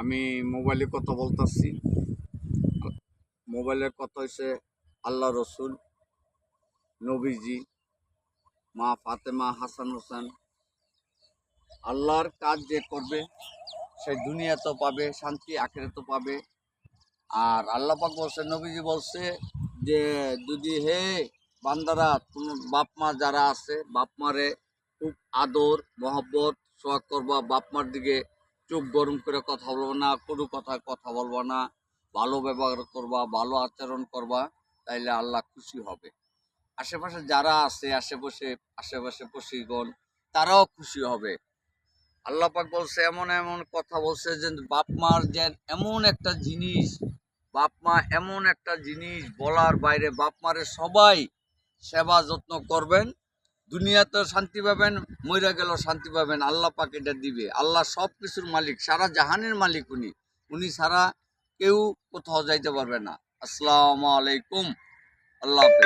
আমি মোবাইলে কথা বলতেছি। মোবাইলের কথা হচ্ছে আল্লাহ রসুল, নবীজি, মা ফাতেমা, হাসান হোসেন। আল্লাহর কাজ যে করবে সে দুনিয়াতেও পাবে শান্তি, আখিরাতেও পাবে। আর আল্লাহ পাক বলছে, নবীজি বলছে যে যদি হে বান্দারা, তোমার বাপ মা যারা আছে, বাপ মারে খুব আদর মহব্বত সোহাগ করবা, বাপ মার দিকে চোখ গরম করে কথা বলবো না, কোনো কথা বলবো না, ভালো ব্যবহার করবা, ভালো আচরণ করবা, তাইলে আল্লাহ খুশি হবে। আশেপাশে যারা আছে, আশেপাশে পশিগণ, তারাও খুশি হবে। আল্লাহ পাক বলছে, এমন এমন কথা বলছে যে বাপ মার যে এমন একটা জিনিস, বাপ মা এমন একটা জিনিস বলার বাইরে। বাপ মারে সবাই সেবা যত্ন করবেন, দুনিয়াতেও শান্তি পাবেন, মইরা গেল শান্তি পাবেন। আল্লাহ পাক এটা দিবে। আল্লাহ সব কিছুর মালিক, সারা জাহানের মালিক। উনি ছাড়া কেউ কোথাও যাইতে পারবে না। আসসালামু আলাইকুম। আল্লাহ হাফেজ।